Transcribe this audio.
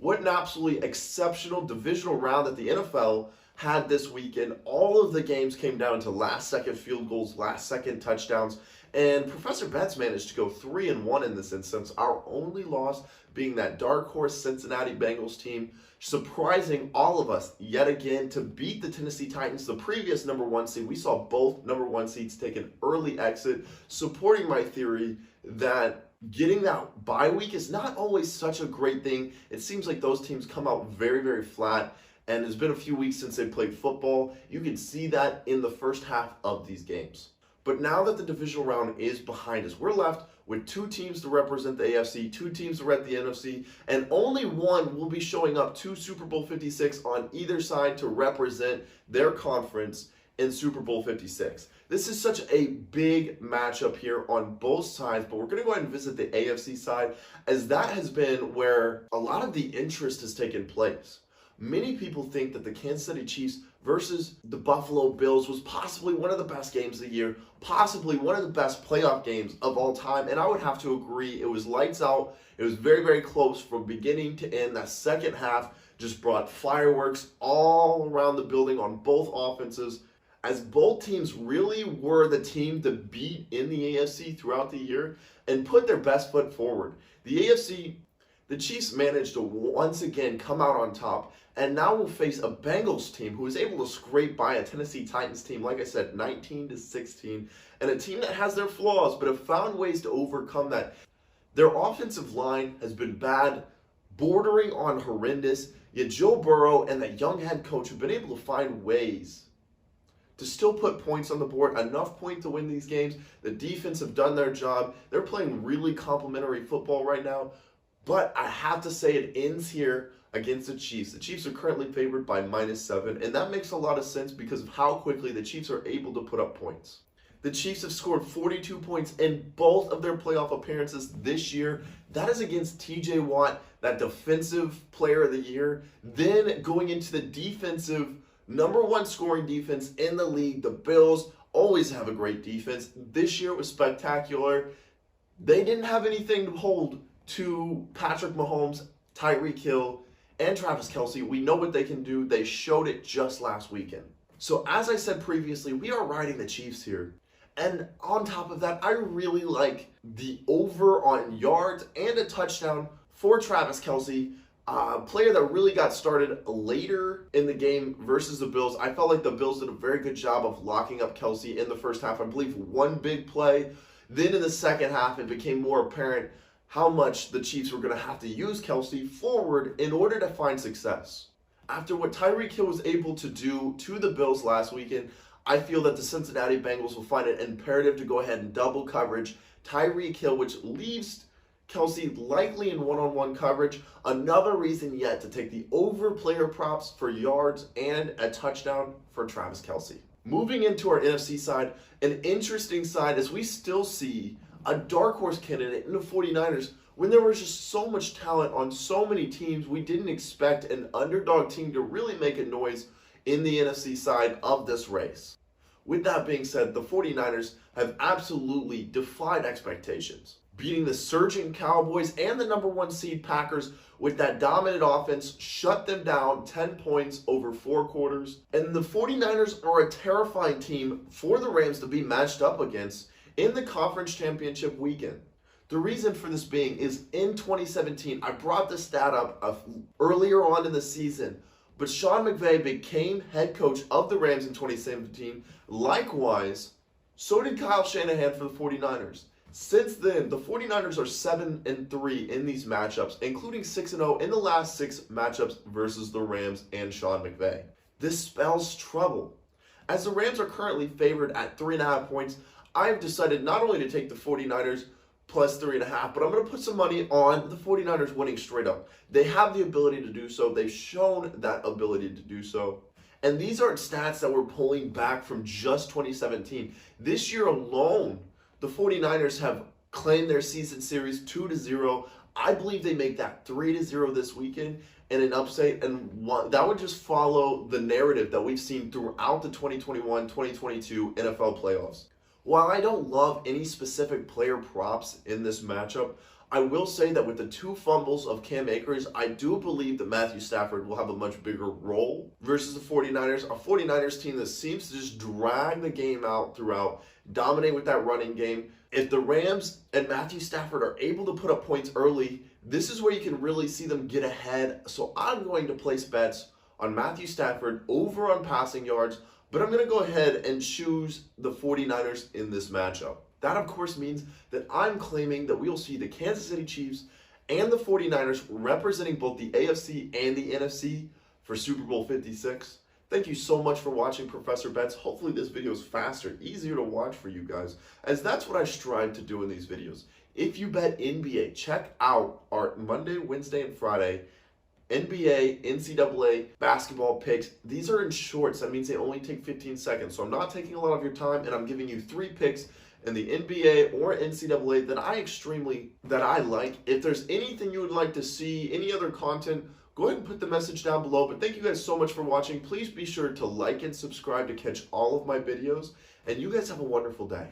What an absolutely exceptional divisional round that the NFL had this weekend. All of the games came down to last-second field goals, last-second touchdowns, and Professor Betts managed to go 3-1 in this instance. Our only loss being that dark horse Cincinnati Bengals team, surprising all of us yet again to beat the Tennessee Titans, the previous number 1 seed. We saw both number 1 seeds take an early exit, supporting my theory that getting that bye week is not always such a great thing. It seems like those teams come out very, very flat, and it's been a few weeks since they played football. You can see that in the first half of these games. But now that the divisional round is behind us, we're left with 2 teams to represent the AFC, 2 teams to represent the NFC, and only one will be showing up to Super Bowl 56 on either side to represent their conference in Super Bowl 56. This is such a big matchup here on both sides, but we're going to go ahead and visit the AFC side, as that has been where a lot of the interest has taken place. Many people think that the Kansas City Chiefs versus the Buffalo Bills was possibly one of the best games of the year, possibly one of the best playoff games of all time, and I would have to agree. It was lights out. It was very, very close from beginning to end. That second half just brought fireworks all around the building on both offenses, as both teams really were the team to beat in the AFC throughout the year and put their best foot forward. The AFC, the Chiefs managed to once again come out on top, and now will face a Bengals team who is able to scrape by a Tennessee Titans team, like I said, 19-16, and a team that has their flaws but have found ways to overcome that. Their offensive line has been bad, bordering on horrendous, yet Joe Burrow and that young head coach have been able to find ways to still put points on the board, enough points to win these games. The defense have done their job. They're playing really complimentary football right now, but I have to say it ends here against the Chiefs. The Chiefs are currently favored by -7, and that makes a lot of sense because of how quickly the Chiefs are able to put up points. The Chiefs have scored 42 points in both of their playoff appearances this year. That is against TJ Watt, that defensive player of the year. Then going into the defensive, number 1 scoring defense in the league, the Bills always have a great defense. This year it was spectacular. They didn't have anything to hold to Patrick Mahomes, Tyreek Hill, and Travis Kelce. We know what they can do. They showed it just last weekend. So as I said previously, we are riding the Chiefs here. And on top of that, I really like the over on yards and a touchdown for Travis Kelce, a player that really got started later in the game versus the Bills. I felt like the Bills did a very good job of locking up Kelce in the first half. I believe one big play. Then in the second half, it became more apparent how much the Chiefs were going to have to use Kelce forward in order to find success. After what Tyreek Hill was able to do to the Bills last weekend, I feel that the Cincinnati Bengals will find it imperative to go ahead and double coverage Tyreek Hill, which leaves Kelce likely in one-on-one coverage. Another reason yet to take the over player props for yards and a touchdown for Travis Kelce. Moving into our NFC side, an interesting side as we still see a dark horse candidate in the 49ers when there was just so much talent on so many teams. We didn't expect an underdog team to really make a noise in the NFC side of this race. With that being said, the 49ers have absolutely defied expectations, beating the surging Cowboys and the number 1 seed Packers with that dominant offense, shut them down 10 points over 4 quarters. And the 49ers are a terrifying team for the Rams to be matched up against in the conference championship weekend. The reason for this being is in 2017, I brought this stat up earlier on in the season, but Sean McVay became head coach of the Rams in 2017. Likewise, so did Kyle Shanahan for the 49ers. Since then, the 49ers are 7-3 in these matchups, including 6-0 in the last 6 matchups versus the Rams and Sean McVay. This spells trouble. As the Rams are currently favored at 3.5 points, I've decided not only to take the 49ers plus 3.5, but I'm going to put some money on the 49ers winning straight up. They have the ability to do so. They've shown that ability to do so. And these aren't stats that we're pulling back from just 2017. This year alone, the 49ers have claimed their season series 2-0. I believe they make that 3-0 this weekend and an upset, and that would just follow the narrative that we've seen throughout the 2021-2022 NFL playoffs. While I don't love any specific player props in this matchup, I will say that with the 2 fumbles of Cam Akers, I do believe that Matthew Stafford will have a much bigger role versus the 49ers. A 49ers team that seems to just drag the game out throughout, dominate with that running game. If the Rams and Matthew Stafford are able to put up points early, this is where you can really see them get ahead. So I'm going to place bets on Matthew Stafford over on passing yards, but I'm going to go ahead and choose the 49ers in this matchup. That, of course, means that I'm claiming that we will see the Kansas City Chiefs and the 49ers representing both the AFC and the NFC for Super Bowl 56. Thank you so much for watching Professor Bets. Hopefully this video is faster, easier to watch for you guys, as that's what I strive to do in these videos. If you bet NBA, check out our Monday, Wednesday, and Friday NBA, NCAA basketball picks. These are in shorts. That means they only take 15 seconds. So I'm not taking a lot of your time, and I'm giving you 3 picks in the NBA or NCAA that I like. If there's anything you would like to see, any other content, go ahead and put the message down below. But thank you guys so much for watching. Please be sure to like and subscribe to catch all of my videos. And you guys have a wonderful day.